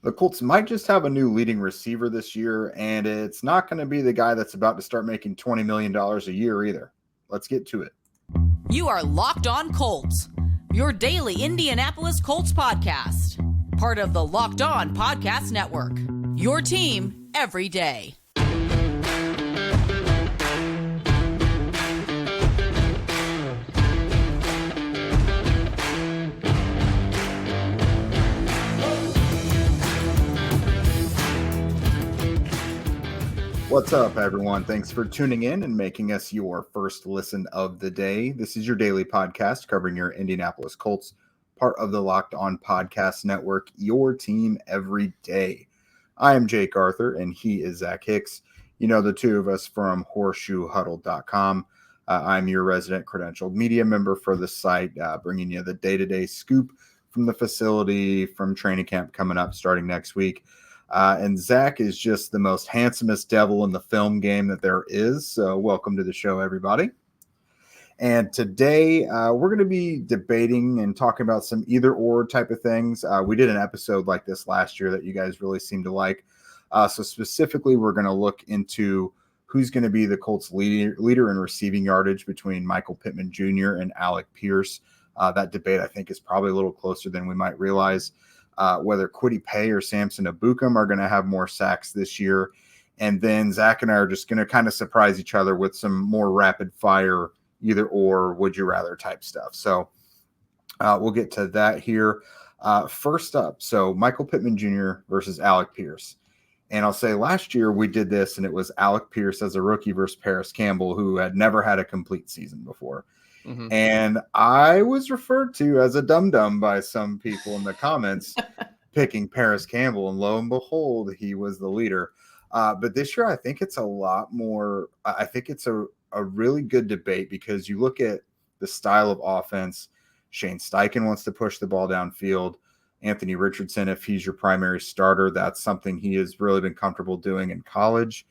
The Colts might just have a new leading receiver this year, and it's not going to be the guy that's about to start making $20 million a year either. Let's get to it. You are Locked On Colts, your daily Indianapolis Colts podcast. Part of the Locked On Podcast Network, your team every day. What's up, everyone? Thanks for tuning in and making us your first listen of the day. This is your daily podcast covering your Indianapolis Colts, part of the Locked On Podcast Network, your team every day. I am Jake Arthur, and he is Zach Hicks. You know the two of us from horseshoehuddle.com. I'm your resident credentialed media member for the site, bringing you the day-to-day scoop from the facility, from training camp coming up starting next week. And Zach is just the most handsomest devil in the film game that there is. So welcome to the show, everybody. And today we're going to be debating and talking about some either or type of things. We did an episode like this last year that you guys really seemed to like. So specifically, we're going to look into who's going to be the Colts leader in receiving yardage between Michael Pittman Jr. and Alec Pierce. That debate, I think, is probably a little closer than we might realize. Whether Kwity, Paye, or Samson, Ebukam are going to have more sacks this year. And then Zach and I are just going to kind of surprise each other with some more rapid fire, either or, would you rather type stuff. So we'll get to that here. First up, so Michael Pittman Jr. versus Alec Pierce. And I'll say last year we did this, and it was Alec Pierce as a rookie versus Paris Campbell, who had never had a complete season before. Mm-hmm. And I was referred to as a dum-dum by some people in the comments picking Paris Campbell, and lo and behold, he was the leader. But this year, I think it's a lot more. I think it's a really good debate because you look at the style of offense. Shane Steichen wants to push the ball downfield. Anthony Richardson, if he's your primary starter, that's something he has really been comfortable doing in college.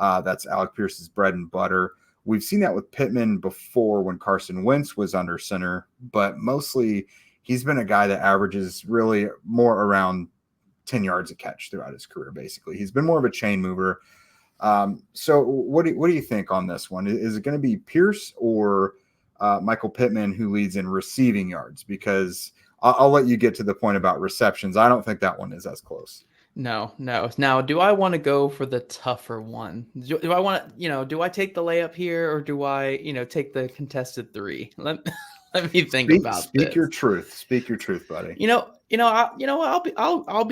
That's Alec Pierce's bread and butter. We've seen that with Pittman before when Carson Wentz was under center, but mostly he's been a guy that averages really more around 10 yards a catch throughout his career, basically. He's been more of a chain mover. So what do you think on this one? Is it going to be Pierce or Michael Pittman who leads in receiving yards? Because I'll let you get to the point about receptions. I don't think that one is as close. No. Now, do I want to go for the tougher one? Do I want to, do I take the layup here, or do I, take the contested three? Let me think about this. Speak your truth. Speak your truth, buddy. I'll be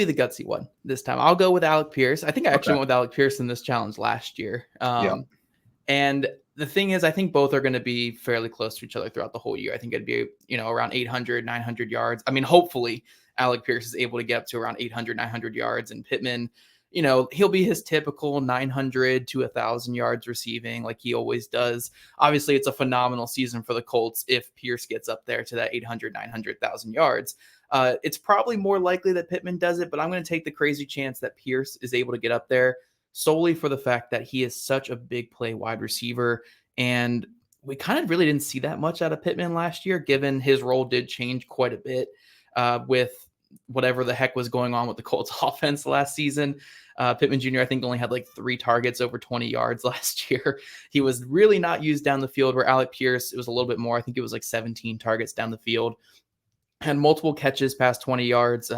the gutsy one this time. I'll go with Alec Pierce. I think I actually went with Alec Pierce in this challenge last year. And the thing is, I think both are going to be fairly close to each other throughout the whole year. I think it'd be, around 800, 900 yards. I mean, hopefully Alec Pierce is able to get up to around 800, 900 yards, and Pittman, he'll be his typical 900 to 1,000 yards receiving like he always does. Obviously, it's a phenomenal season for the Colts if Pierce gets up there to that 800, 900,000 yards. It's probably more likely that Pittman does it, but I'm going to take the crazy chance that Pierce is able to get up there solely for the fact that he is such a big play wide receiver. And we kind of really didn't see that much out of Pittman last year, given his role did change quite a bit with whatever the heck was going on with the Colts offense last season. Pittman Jr., I think, only had like 3 targets over 20 yards last year. He was really not used down the field, where Alec Pierce, it was a little bit more. I think it was like 17 targets down the field. Had multiple catches past 20 yards,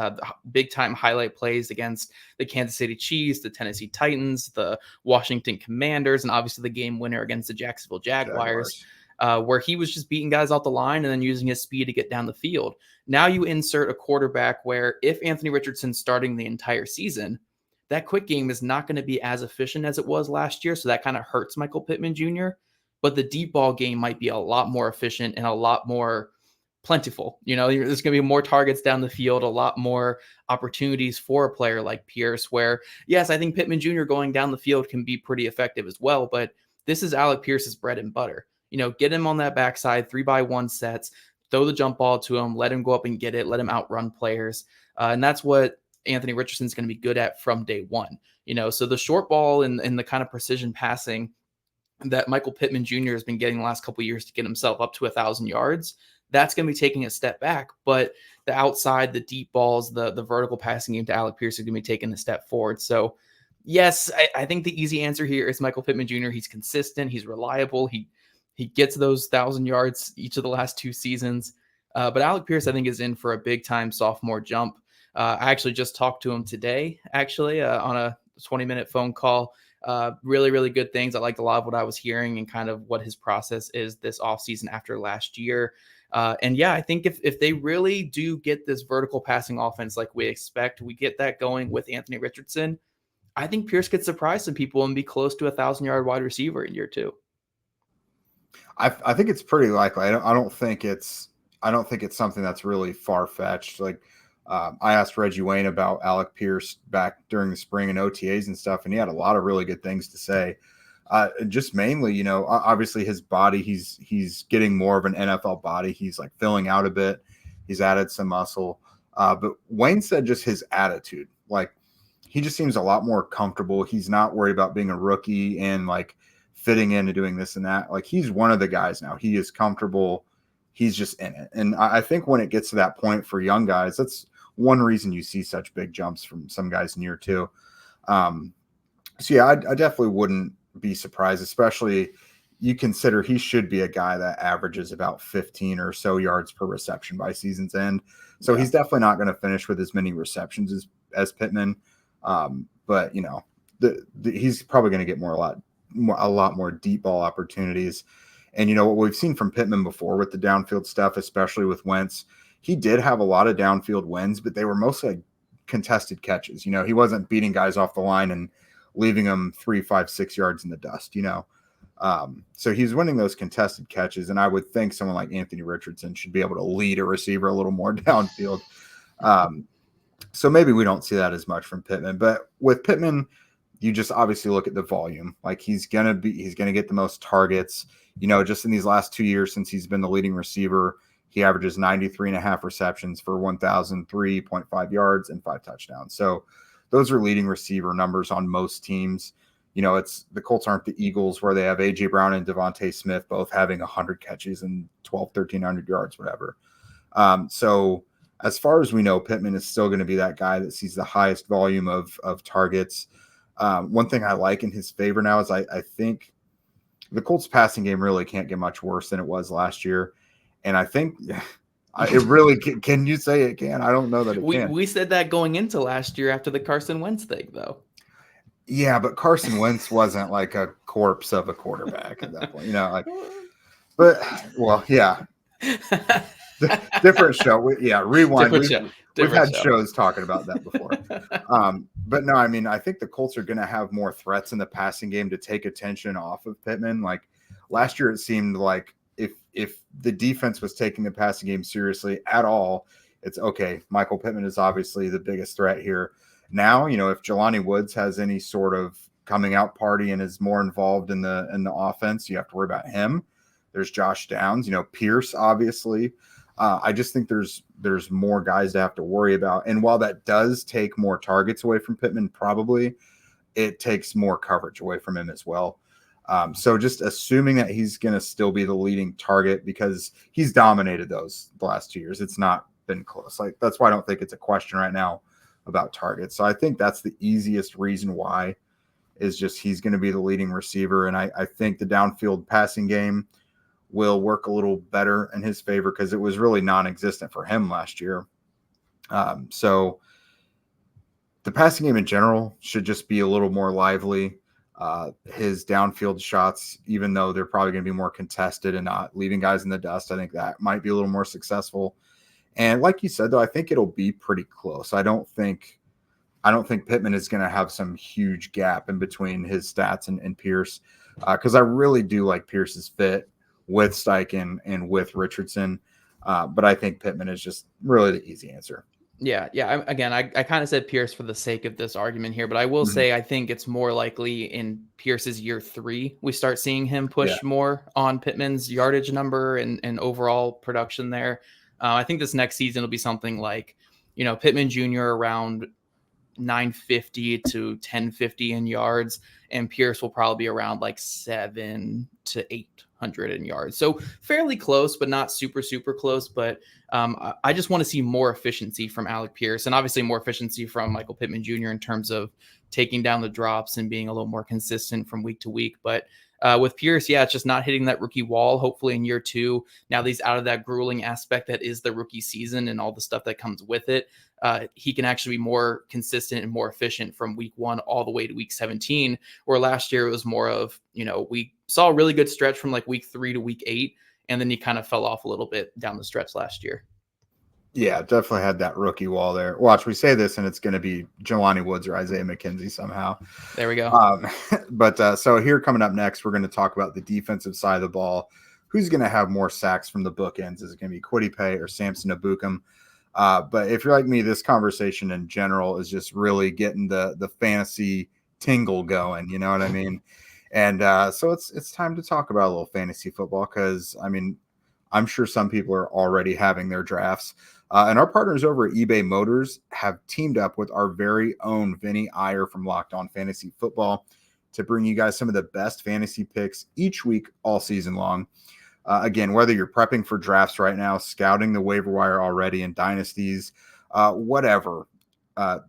big-time highlight plays against the Kansas City Chiefs, the Tennessee Titans, the Washington Commanders, and obviously the game winner against the Jacksonville Jaguars. Where he was just beating guys off the line and then using his speed to get down the field. Now you insert a quarterback where if Anthony Richardson's starting the entire season, that quick game is not going to be as efficient as it was last year. So that kind of hurts Michael Pittman Jr. But the deep ball game might be a lot more efficient and a lot more plentiful. There's going to be more targets down the field, a lot more opportunities for a player like Pierce, where, yes, I think Pittman Jr. going down the field can be pretty effective as well. But this is Alec Pierce's bread and butter. Get him on that backside, 3x1 sets, throw the jump ball to him, let him go up and get it, let him outrun players. And that's what Anthony Richardson's going to be good at from day one. So the short ball and the kind of precision passing that Michael Pittman Jr. has been getting the last couple of years to get himself up to 1,000 yards, that's going to be taking a step back. But the outside, the deep balls, the vertical passing game to Alec Pierce is going to be taking a step forward. So yes, I think the easy answer here is Michael Pittman Jr. He's consistent. He's reliable. He gets those 1,000 yards each of the last 2 seasons. But Alec Pierce, I think, is in for a big-time sophomore jump. I actually just talked to him today, on a 20-minute phone call. Really, really good things. I liked a lot of what I was hearing and kind of what his process is this offseason after last year. And yeah, I think if they really do get this vertical passing offense like we expect, we get that going with Anthony Richardson, I think Pierce could surprise some people and be close to a 1,000-yard wide receiver in year 2. I think it's pretty likely. I don't think it's something that's really far-fetched. Like I asked Reggie Wayne about Alec Pierce back during the spring and OTAs and stuff, and he had a lot of really good things to say. Just mainly, obviously his body, he's getting more of an NFL body. He's like filling out a bit. He's added some muscle. But Wayne said just his attitude, like he just seems a lot more comfortable. He's not worried about being a rookie and like fitting in and doing this and that. Like he's one of the guys now. He is comfortable. He's just in it. And I think when it gets to that point for young guys, that's one reason you see such big jumps from some guys in year 2. So yeah, I definitely wouldn't be surprised, especially you consider he should be a guy that averages about 15 or so yards per reception by season's end. So he's definitely not going to finish with as many receptions as Pittman. But he's probably going to get a lot more deep ball opportunities. And what we've seen from Pittman before with the downfield stuff, especially with Wentz, he did have a lot of downfield wins, but they were mostly like contested catches. He wasn't beating guys off the line and leaving them 3, 5, 6 yards in the dust, So he's winning those contested catches. And I would think someone like Anthony Richardson should be able to lead a receiver a little more downfield. So maybe we don't see that as much from Pittman, but with Pittman, you just obviously look at the volume. Like he's going to get the most targets, just in these last 2 years since he's been the leading receiver. He averages 93.5 receptions for 1,003.5 yards and 5 touchdowns. So those are leading receiver numbers on most teams. It's the Colts aren't the Eagles where they have A.J. Brown and Devontae Smith both having 100 catches and 1,300 yards, whatever. So as far as we know, Pittman is still going to be that guy that sees the highest volume of targets. One thing I like in his favor now is I think the Colts passing game really can't get much worse than it was last year. And I think it really can you say it can? I don't know that it can. We said that going into last year after the Carson Wentz thing, though. Yeah, but Carson Wentz wasn't like a corpse of a quarterback at that point, But yeah, different show. Rewind. We've had shows talking about that before. But no, I think the Colts are going to have more threats in the passing game to take attention off of Pittman. Like last year, it seemed like if the defense was taking the passing game seriously at all, it's okay. Michael Pittman is obviously the biggest threat here. Now, if Jelani Woods has any sort of coming out party and is more involved in the offense, you have to worry about him. There's Josh Downs, Pierce, obviously. I just think there's more guys to have to worry about. And while that does take more targets away from Pittman, probably it takes more coverage away from him as well. So just assuming that he's going to still be the leading target because he's dominated those the last 2 years. It's not been close. Like that's why I don't think it's a question right now about targets. So I think that's the easiest reason why is just he's going to be the leading receiver. And I think the downfield passing game will work a little better in his favor because it was really non-existent for him last year. So the passing game in general should just be a little more lively. His downfield shots, even though they're probably going to be more contested and not leaving guys in the dust, I think that might be a little more successful. And like you said, though, I think it'll be pretty close. I don't think Pittman is going to have some huge gap in between his stats and Pierce because I really do like Pierce's fit with Steichen and with Richardson. But I think Pittman is just really the easy answer. Yeah. I kind of said Pierce for the sake of this argument here, but I will say I think it's more likely in Pierce's year 3 we start seeing him push more on Pittman's yardage number and overall production there. I think this next season will be something like, Pittman Jr. around 950 to 1050 in yards, and Pierce will probably be around like 700 to 800 in yards. So fairly close, but not super, super close. But I just want to see more efficiency from Alec Pierce, and obviously more efficiency from Michael Pittman Jr. in terms of taking down the drops and being a little more consistent from week to week. But with Pierce, it's just not hitting that rookie wall. Hopefully in year 2, now that he's out of that grueling aspect that is the rookie season and all the stuff that comes with it, he can actually be more consistent and more efficient from week 1 all the way to week 17, where last year it was more of, we saw a really good stretch from like week 3 to week 8, and then he kind of fell off a little bit down the stretch last year. Yeah, definitely had that rookie wall there. Watch, we say this, and it's going to be Jelani Woods or Isaiah McKenzie somehow. There we go. But so here coming up next, we're going to talk about the defensive side of the ball. Who's going to have more sacks from the bookends? Is it going to be Kwity, Paye, or Samson Ebukam? But if you're like me, this conversation in general is just really getting the fantasy tingle going. You know what I mean? And so it's time to talk about a little fantasy football because, I mean, I'm sure some people are already having their drafts. And our partners over at eBay Motors have teamed up with our very own Vinny Iyer from Locked On Fantasy Football to bring you guys some of the best fantasy picks each week all season long. Again, whether you're prepping for drafts right now, scouting the waiver wire already in dynasties, whatever,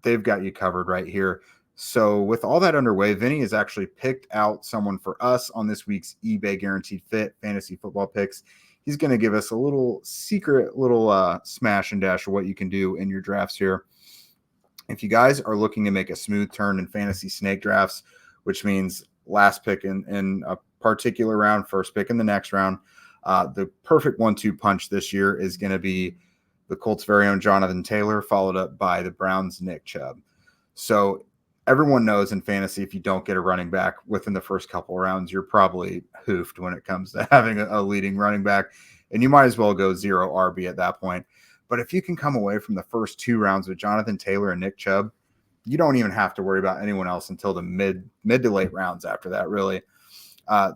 they've got you covered right here. So with all that underway, Vinny has actually picked out someone for us on this week's eBay Guaranteed Fit Fantasy Football Picks. He's going to give us a little secret, little smash and dash of what you can do in your drafts here. If you guys are looking to make a smooth turn in fantasy snake drafts, which means last pick in a particular round, first pick in the next round, the perfect 1-2 punch this year is going to be the Colts' very own Jonathan Taylor, followed up by the Browns' Nick Chubb. So everyone knows in fantasy, if you don't get a running back within the first couple of rounds, you're probably hoofed when it comes to having a leading running back, and you might as well go 0 RB at that point. But if you can come away from the first 2 rounds with Jonathan Taylor and Nick Chubb, you don't even have to worry about anyone else until the mid to late rounds after that, really.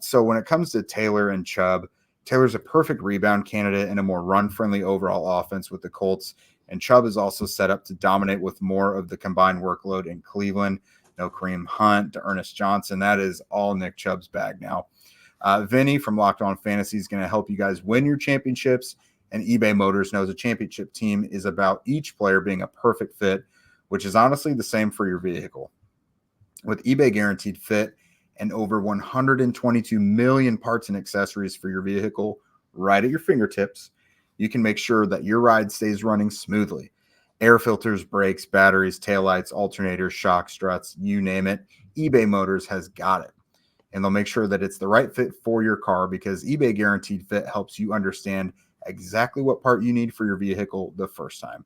So when it comes to Taylor and Chubb, Taylor's a perfect rebound candidate and a more run-friendly overall offense with the Colts. And Chubb is also set up to dominate with more of the combined workload in Cleveland. No Kareem Hunt to Ernest Johnson. That is all Nick Chubb's bag now. Vinny from Locked On Fantasy is going to help you guys win your championships. And eBay Motors knows a championship team is about each player being a perfect fit, which is honestly the same for your vehicle. With eBay Guaranteed Fit and over 122 million parts and accessories for your vehicle right at your fingertips, you can make sure that your ride stays running smoothly. Air filters, brakes, batteries, taillights, alternators, shocks, struts, you name it, eBay Motors has got it. And they'll make sure that it's the right fit for your car because eBay Guaranteed Fit helps you understand exactly what part you need for your vehicle the first time.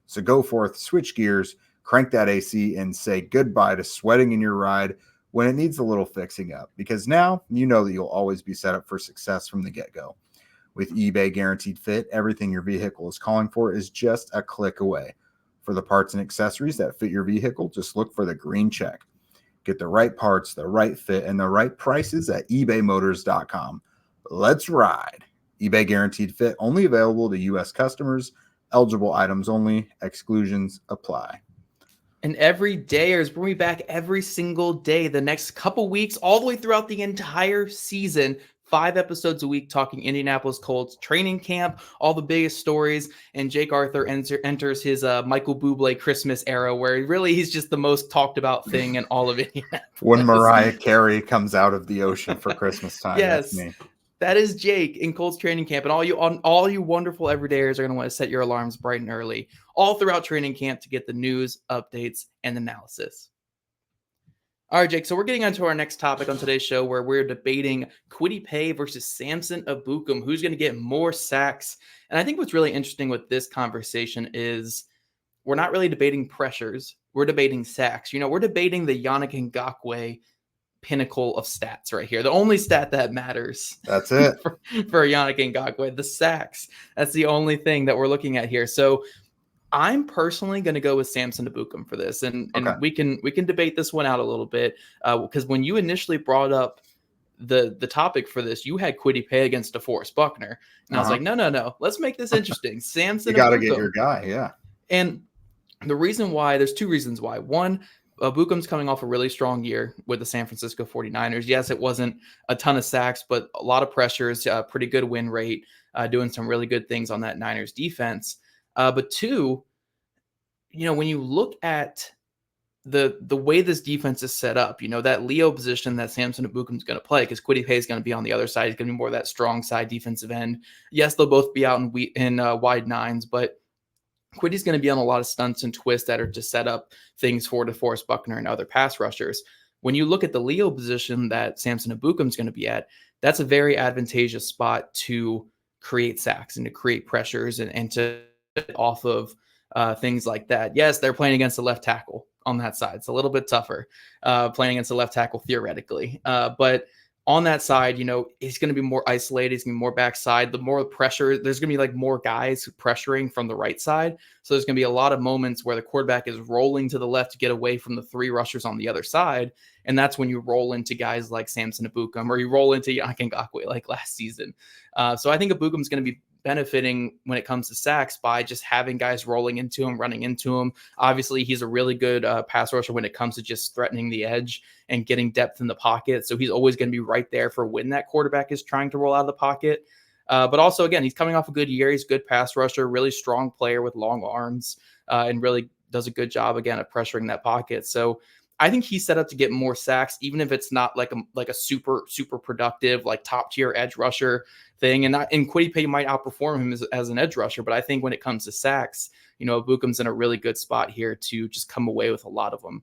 So go forth, switch gears, crank that AC, and say goodbye to sweating in your ride when it needs a little fixing up, because now you know that you'll always be set up for success from the get-go. With eBay Guaranteed Fit, everything your vehicle is calling for is just a click away. For the parts and accessories that fit your vehicle, just look for the green check. Get the right parts, the right fit, and the right prices at ebaymotors.com. Let's ride. eBay Guaranteed Fit, only available to U.S. customers. Eligible items only. Exclusions apply. And every dayers bring me back every single day, the next couple weeks, all the way throughout the entire season. 5 episodes a week talking Indianapolis Colts training camp, all the biggest stories, and Jake Arthur enters his Michael Bublé Christmas era, where really he's just the most talked about thing in all of Indianapolis. When Mariah Carey comes out of the ocean for Christmas time, yes, that's me. That is Jake in Colts training camp, and all you wonderful everydayers are going to want to set your alarms bright and early all throughout training camp to get the news, updates, and analysis. All right, Jake, so we're getting on to our next topic on today's show, where we're debating Kwity Paye versus Samson Ebukam, who's going to get more sacks. And I think what's really interesting with this conversation is we're not really debating pressures. We're debating sacks. We're debating the Yannick Ngakoue pinnacle of stats right here. The only stat that matters. That's it. for Yannick Ngakoue, the sacks. That's the only thing that we're looking at here. So I'm personally going to go with Samson Ebukam for this, and we can debate this one out a little bit because when you initially brought up the topic for this, you had Kwity Paye against DeForest Buckner, and I was like, no, let's make this interesting. Samson, you got to Ebukam. get your guy, yeah. And the reason why, there's 2 reasons why. One, Ebukam's coming off a really strong year with the San Francisco 49ers. Yes, it wasn't a ton of sacks, but a lot of pressures, pretty good win rate, doing some really good things on that Niners defense. But two, when you look at the way this defense is set up, that Leo position that Samson Ebukam is going to play, because Kwity Paye is going to be on the other side. He's going to be more of that strong side defensive end. Yes, they'll both be out in wide nines, but Kwity's going to be on a lot of stunts and twists that are to set up things for DeForest Buckner and other pass rushers. When you look at the Leo position that Samson Ebukam is going to be at, that's a very advantageous spot to create sacks and to create pressures and to off of things like that. Yes, they're playing against the left tackle on that side. It's a little bit tougher playing against the left tackle theoretically. But on that side, he's going to be more isolated. He's going to be more backside. The more pressure, there's going to be like more guys pressuring from the right side. So there's going to be a lot of moments where the quarterback is rolling to the left to get away from the three rushers on the other side. And that's when you roll into guys like Samson Ebukam, or you roll into Yannick Ngakoue like last season. So I think Ebukam is going to be benefiting when it comes to sacks by just having guys rolling into him, running into him. Obviously, he's a really good pass rusher when it comes to just threatening the edge and getting depth in the pocket. So he's always going to be right there for when that quarterback is trying to roll out of the pocket. But also, again, he's coming off a good year. He's a good pass rusher, really strong player with long arms, and really does a good job, again, of pressuring that pocket. So I think he's set up to get more sacks, even if it's not like a super, super productive, like top tier edge rusher thing. And Kwity Paye might outperform him as an edge rusher. But I think when it comes to sacks, Ebukam's in a really good spot here to just come away with a lot of them,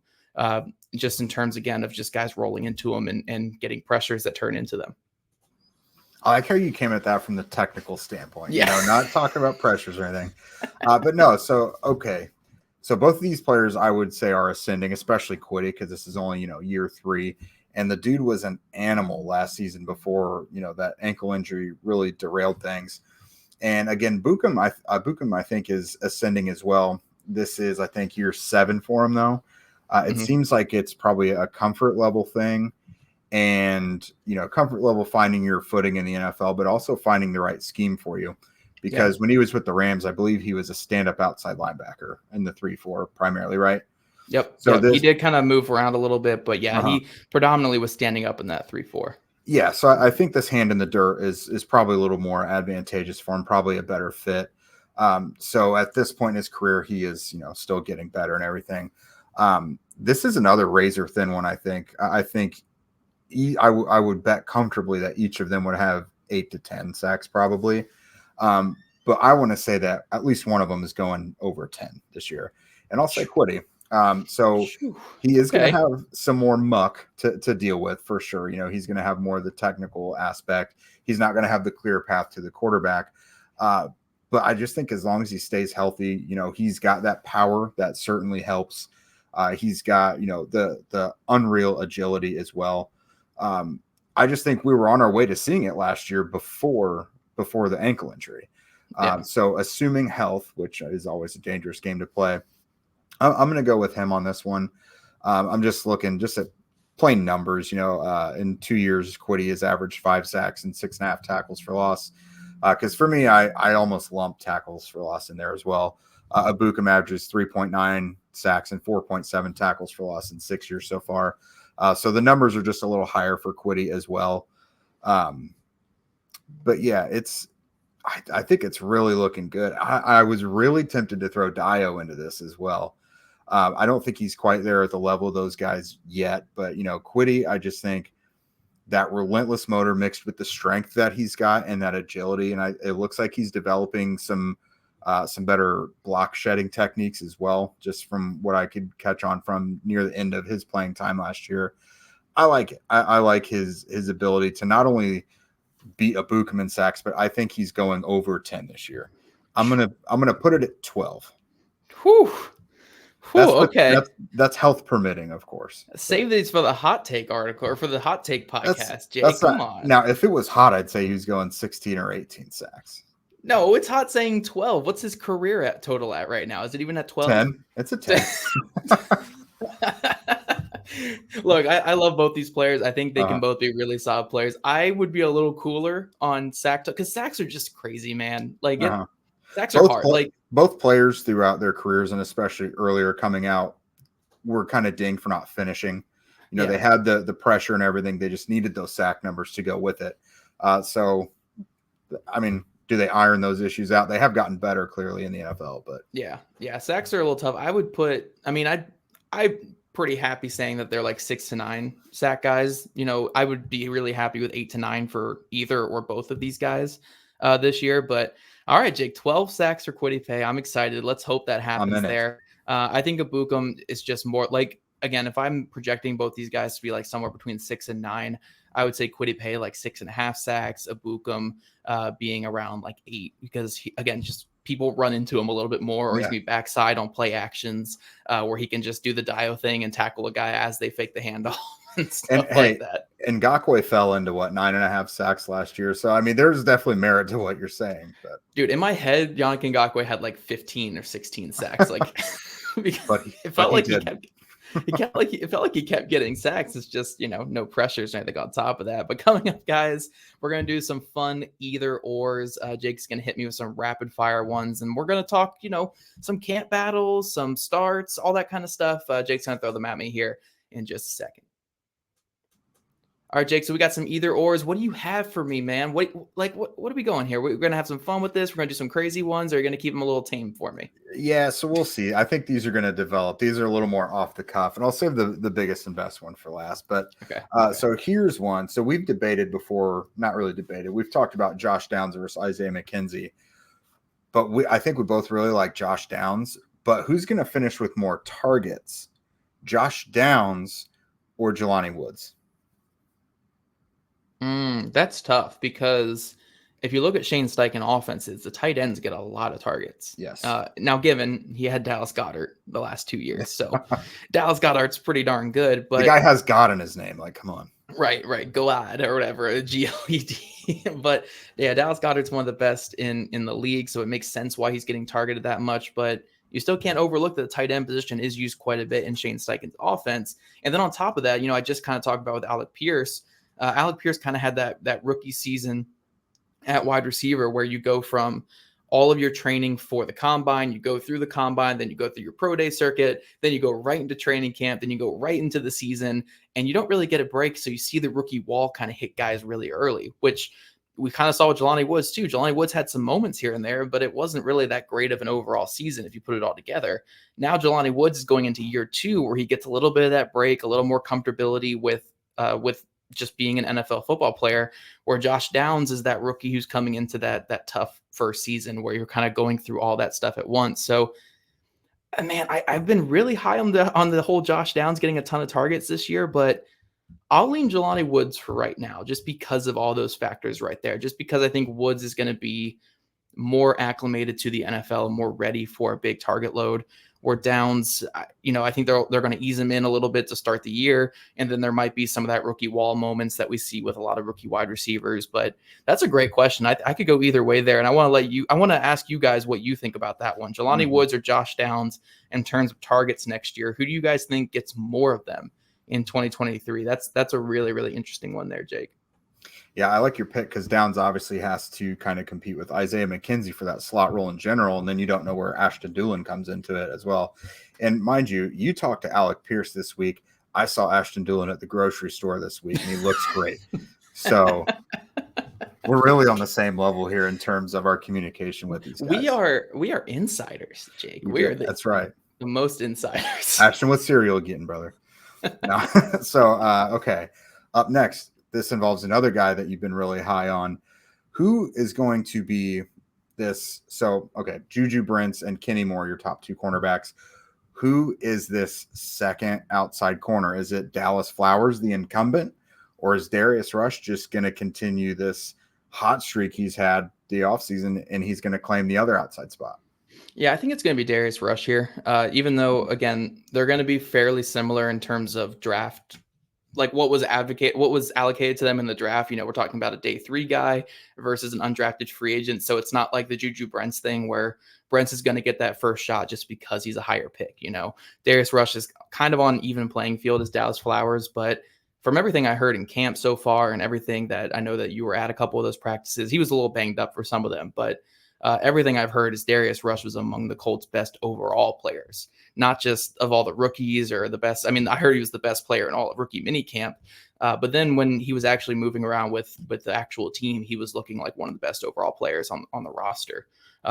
just in terms, again, of just guys rolling into him and getting pressures that turn into them. I like how you came at that from the technical standpoint, not talking about pressures or anything. But no, so, okay. So both of these players, I would say, are ascending, especially Kwity, because this is only, year 3. And the dude was an animal last season before, that ankle injury really derailed things. And again, Ebukam, I think, is ascending as well. This is, I think, year 7 for him, though. It seems like it's probably a comfort level thing. And, comfort level finding your footing in the NFL, but also finding the right scheme for you. Because when he was with the Rams, I believe he was a stand-up outside linebacker in the 3-4 primarily, right? Yep. So he did kind of move around a little bit, but he predominantly was standing up in that 3-4. Yeah, so I think this hand in the dirt is probably a little more advantageous for him, probably a better fit. So at this point in his career, he is, still getting better and everything. This is another razor thin one, I think. I think I would bet comfortably that each of them would have 8 to 10 sacks probably. But I want to say that at least one of them is going over 10 this year. And I'll say Kwity. So he is going to have some more muck to deal with for sure. He's going to have more of the technical aspect. He's not going to have the clear path to the quarterback. But I just think as long as he stays healthy, he's got that power that certainly helps. He's got, the unreal agility as well. I just think we were on our way to seeing it last year before the ankle injury. So assuming health, which is always a dangerous game to play, I'm going to go with him on this one. I'm just looking just at plain numbers. In 2 years, Kwity has averaged 5 sacks and 6.5 tackles for loss. Because for me, I almost lump tackles for loss in there as well. Ebukam averages 3.9 sacks and 4.7 tackles for loss in 6 years so far. So the numbers are just a little higher for Kwity as well. But yeah, I think it's really looking good. I was really tempted to throw Dio into this as well. I don't think he's quite there at the level of those guys yet, but Kwity, I just think that relentless motor mixed with the strength that he's got and that agility, and it looks like he's developing some better block shedding techniques as well, just from what I could catch on from near the end of his playing time last year. I like it. I like his ability to not only beat Ebukam in sacks, but I think he's going over 10 this year. I'm gonna put it at 12. Whew. Okay. That's health permitting, of course. Save these for the hot take article or for the hot take podcast. Jay, come on. Now, if it was hot, I'd say he was going 16 or 18 sacks. No, it's hot saying 12. What's his career total at right now? Is it even at 12? 10. It's a 10. Look, I love both these players. I think they can both be really solid players. I would be a little cooler on sack because sacks are just crazy, man. Sacks are hard. Both players throughout their careers, and especially earlier coming out, were kind of dinged for not finishing. They had the pressure and everything. They just needed those sack numbers to go with it. So, I mean, do they iron those issues out? They have gotten better clearly in the NFL, but yeah, sacks are a little tough. I would put, I'm pretty happy saying that they're like 6 to 9 sack guys. I would be really happy with 8 to 9 for either or both of these guys this year. But all right, Jake, 12 sacks for Kwity Paye. I'm excited. Let's hope that happens there. I think Ebukam is just more like, again, if I'm projecting both these guys to be like somewhere between 6 and 9, I would say Kwity Paye like 6.5 sacks, Ebukam being around like 8, because again, just people run into him a little bit more, or he's gonna be backside on play actions where he can just do the Dio thing and tackle a guy as they fake the handoff and stuff like that. And Ngakoue fell into 9.5 sacks last year. So, I mean, there's definitely merit to what you're saying. But dude, in my head, Yannick Ngakoue had like 15 or 16 sacks. Like, it felt like he kept getting sacks. It's just, no pressures or anything on top of that. But coming up, guys, we're going to do some fun either ors. Jake's going to hit me with some rapid fire ones, and we're going to talk, some camp battles, some starts, all that kind of stuff. Jake's going to throw them at me here in just a second. All right, Jake, so we got some either ors. What do you have for me, man? What are we going here? We're going to have some fun with this. We're going to do some crazy ones, or are you going to keep them a little tame for me? Yeah, so we'll see. I think these are going to develop. These are a little more off the cuff, and I'll save the biggest and best one for last. But okay. So here's one. So we've debated before, not really debated. We've talked about Josh Downs versus Isaiah McKenzie, but I think we both really like Josh Downs. But who's going to finish with more targets, Josh Downs or Jelani Woods? That's tough, because if you look at Shane Steichen offenses, the tight ends get a lot of targets. Yes. Now, given he had Dallas Goedert the last 2 years, so Dallas Goedert's pretty darn good. But the guy has God in his name. Like, come on. Right. Goad or whatever, GLED. But yeah, Dallas Goedert's one of the best in the league, so it makes sense why he's getting targeted that much. But you still can't overlook that the tight end position is used quite a bit in Shane Steichen's offense. And then on top of that, I just kind of talked about with Alec Pierce. Alec Pierce kind of had that rookie season at wide receiver where you go from all of your training for the combine, you go through the combine, then you go through your pro day circuit, then you go right into training camp, then you go right into the season, and you don't really get a break. So you see the rookie wall kind of hit guys really early, which we kind of saw with Jelani Woods too. Jelani Woods had some moments here and there, but it wasn't really that great of an overall season if you put it all together. Now Jelani Woods is going into year 2 where he gets a little bit of that break, a little more comfortability with just being an NFL football player, where Josh Downs is that rookie who's coming into that tough first season where you're kind of going through all that stuff at once. So, man, I've been really high on the whole Josh Downs getting a ton of targets this year, but I'll lean Jelani Woods for right now, just because of all those factors right there. Just because I think Woods is going to be more acclimated to the NFL, more ready for a big target load. Or Downs, I think they're going to ease him in a little bit to start the year, and then there might be some of that rookie wall moments that we see with a lot of rookie wide receivers. But that's a great question. I could go either way there, and I want to ask you guys what you think about that one. Jelani Woods or Josh Downs in terms of targets next year. Who do you guys think gets more of them in 2023? That's a really, really interesting one there, Jake. Yeah, I like your pick because Downs obviously has to kind of compete with Isaiah McKenzie for that slot role in general, and then you don't know where Ashton Dulin comes into it as well. And mind you, you talked to Alec Pierce this week. I saw Ashton Dulin at the grocery store this week, and he looks great. So we're really on the same level here in terms of our communication with these guys. We are insiders, Jake. That's right. The most insiders. Ashton, what cereal getting, brother? No. So, okay. Up next. This involves another guy that you've been really high on. Who is going to be this? So, okay, Juju Brents and Kenny Moore, your top 2 cornerbacks. Who is this second outside corner? Is it Dallas Flowers, the incumbent, or is Darius Rush just going to continue this hot streak he's had the offseason, and he's going to claim the other outside spot? Yeah, I think it's going to be Darius Rush here, even though, again, they're going to be fairly similar in terms of draft, like what was allocated to them in the draft. We're talking about a day 3 guy versus an undrafted free agent. So it's not like the Juju Brents thing where Brents is going to get that first shot just because he's a higher pick. Darius Rush is kind of on even playing field as Dallas Flowers, but from everything I heard in camp so far and everything that I know that you were at a couple of those practices, he was a little banged up for some of them, but everything I've heard is Darius Rush was among the Colts' best overall players, not just of all the rookies or the best. I mean, I heard he was the best player in all of rookie minicamp. But then when he was actually moving around with the actual team, he was looking like one of the best overall players on the roster,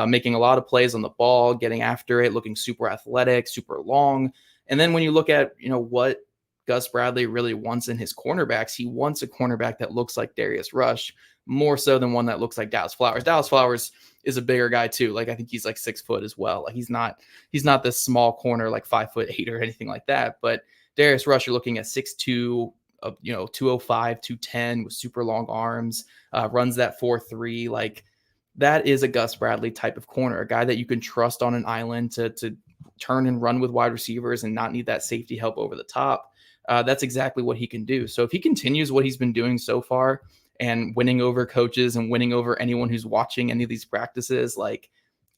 making a lot of plays on the ball, getting after it, looking super athletic, super long. And then when you look at, what Gus Bradley really wants in his cornerbacks, he wants a cornerback that looks like Darius Rush more so than one that looks like Dallas Flowers. Dallas Flowers is a bigger guy too. Like I think he's like 6 foot as well. Like he's not this small corner, like 5'8" or anything like that. But Darius Rush, you're looking at 6'2", 205, 210 with super long arms, runs that 4.3. Like that is a Gus Bradley type of corner, a guy that you can trust on an island to turn and run with wide receivers and not need that safety help over the top. That's exactly what he can do. So if he continues what he's been doing so far and winning over coaches and winning over anyone who's watching any of these practices, like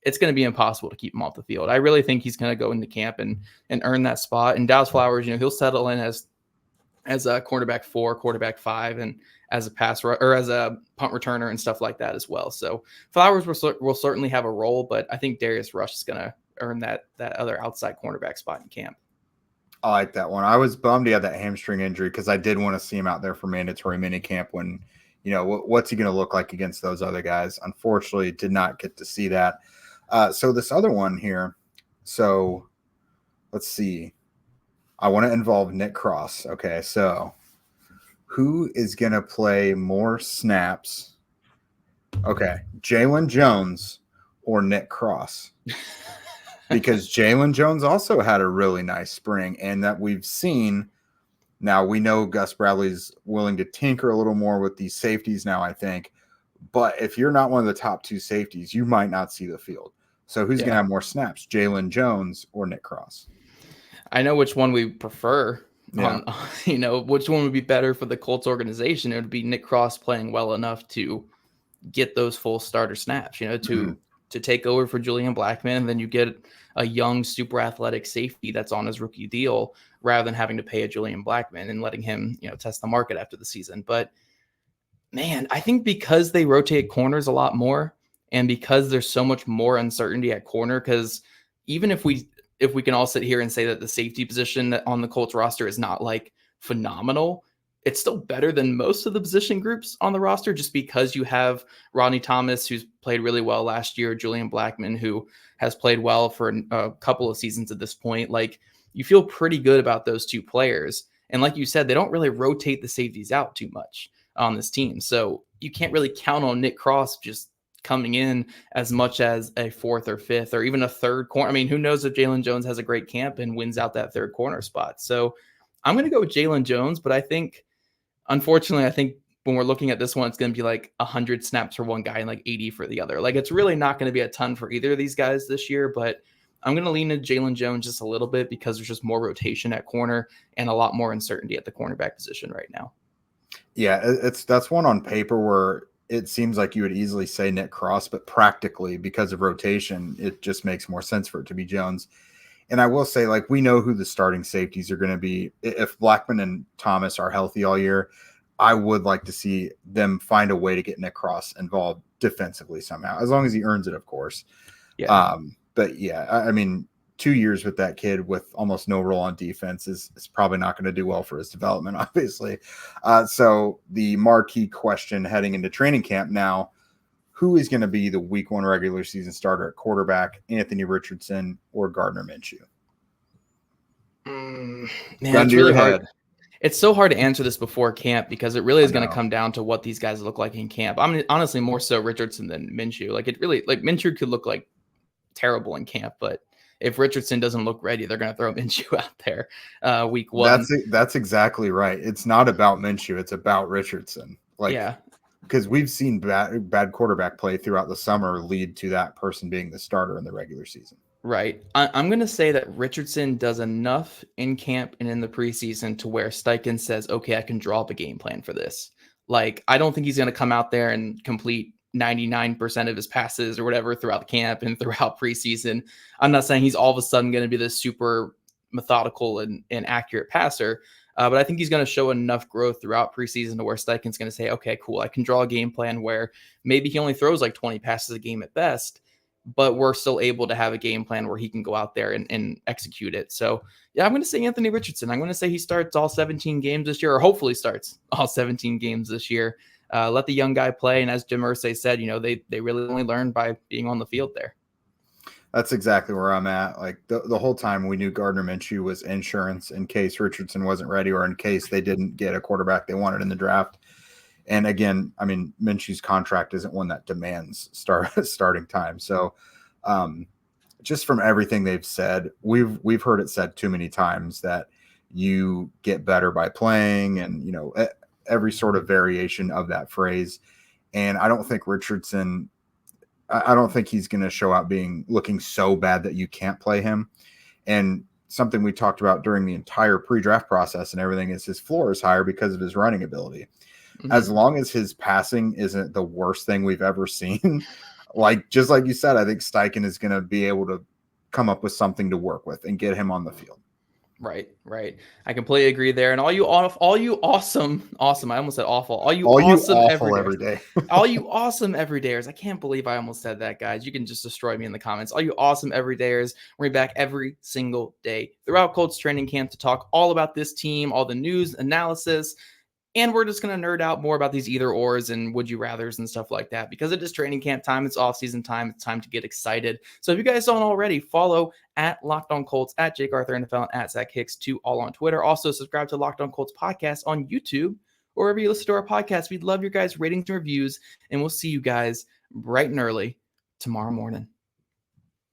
it's going to be impossible to keep him off the field. I really think he's going to go into camp and earn that spot. And Dallas Flowers, he'll settle in as a quarterback 4, quarterback 5, and as a or as a punt returner and stuff like that as well. So Flowers will certainly have a role, but I think Darius Rush is going to earn that other outside cornerback spot in camp. I like that one. I was bummed he had that hamstring injury because I did want to see him out there for mandatory minicamp when, what's he going to look like against those other guys? Unfortunately, did not get to see that. So this other one here. So let's see. I want to involve Nick Cross. Okay, so who is going to play more snaps? Okay, Jalen Jones or Nick Cross? Because Jalen Jones also had a really nice spring, and that we've seen. Now we know Gus Bradley's willing to tinker a little more with these safeties now, I think. But if you're not one of the top 2 safeties, you might not see the field. So who's going to have more snaps, Jalen Jones or Nick Cross? I know which one we prefer. Yeah. Which one would be better for the Colts organization? It would be Nick Cross playing well enough to get those full starter snaps, to take over for Julian Blackmon, and then you get a young, super athletic safety that's on his rookie deal rather than having to pay a Julian Blackmon and letting him, test the market after the season. But man, I think because they rotate corners a lot more and because there's so much more uncertainty at corner, because even if we can all sit here and say that the safety position on the Colts roster is not like phenomenal, it's still better than most of the position groups on the roster just because you have Rodney Thomas, who's played really well last year, Julian Blackmon, who has played well for a couple of seasons at this point. Like you feel pretty good about those 2 players. And like you said, they don't really rotate the safeties out too much on this team. So you can't really count on Nick Cross just coming in as much as a 4th or 5th or even a 3rd corner. I mean, who knows if Jalen Jones has a great camp and wins out that 3rd corner spot. So I'm going to go with Jalen Jones, but unfortunately, I think when we're looking at this one, it's going to be like 100 snaps for one guy and like 80 for the other. Like it's really not going to be a ton for either of these guys this year, but I'm going to lean into Jalen Jones just a little bit because there's just more rotation at corner and a lot more uncertainty at the cornerback position right now. Yeah, that's one on paper where it seems like you would easily say Nick Cross, but practically because of rotation, it just makes more sense for it to be Jones. And I will say, like, we know who the starting safeties are going to be. If Blackmon and Thomas are healthy all year, I would like to see them find a way to get Nick Cross involved defensively somehow, as long as he earns it, of course. Yeah. But yeah, I mean, 2 years with that kid with almost no role on defense is probably not going to do well for his development, obviously. So the marquee question heading into training camp now, who is going to be the week 1 regular season starter at quarterback, Anthony Richardson or Gardner Minshew? Man, it's really hard. It's so hard to answer this before camp because it really is going to come down to what these guys look like in camp. I mean, honestly, more so Richardson than Minshew. Like Minshew could look like terrible in camp, but if Richardson doesn't look ready, they're going to throw Minshew out there week 1. That's exactly right. It's not about Minshew. It's about Richardson. Because we've seen bad quarterback play throughout the summer lead to that person being the starter in the regular season. Right. I'm going to say that Richardson does enough in camp and in the preseason to where Steichen says, okay, I can draw up a game plan for this. Like, I don't think he's going to come out there and complete 99% of his passes or whatever throughout the camp and throughout preseason. I'm not saying he's all of a sudden going to be this super methodical and accurate passer. But I think he's going to show enough growth throughout preseason to where Steichen's going to say, okay, cool, I can draw a game plan where maybe he only throws like 20 passes a game at best, but we're still able to have a game plan where he can go out there and execute it. So yeah, I'm going to say Anthony Richardson. I'm going to say he starts all 17 games this year, or hopefully starts all 17 games this year. Let the young guy play. And as Jim Irsay said, they really only learn by being on the field there. That's exactly where I'm at. Like the whole time we knew Gardner Minshew was insurance in case Richardson wasn't ready or in case they didn't get a quarterback they wanted in the draft. And again, I mean, Minshew's contract isn't one that demands starting time. So just from everything they've said, we've heard it said too many times that you get better by playing and, every sort of variation of that phrase. And I don't think Richardson – I don't think he's going to show out looking so bad that you can't play him. And something we talked about during the entire pre-draft process and everything is his floor is higher because of his running ability. Mm-hmm. As long as his passing isn't the worst thing we've ever seen, just like you said, I think Steichen is going to be able to come up with something to work with and get him on the field. Right. I completely agree there. And all you awesome. I almost said awful. All you awesome every day. All you awesome everydayers. I can't believe I almost said that, guys. You can just destroy me in the comments. All you awesome everydayers. We're back every single day throughout Colts training camp to talk all about this team, all the news, analysis. And we're just going to nerd out more about these either ors and would you rathers and stuff like that because it is training camp time. It's off season time. It's time to get excited. So if you guys don't already, follow at Locked On Colts, at Jake Arthur NFL, and at Zach Hicks 2 all on Twitter. Also subscribe to Locked On Colts podcast on YouTube or wherever you listen to our podcast. We'd love your guys' ratings and reviews, and we'll see you guys bright and early tomorrow morning.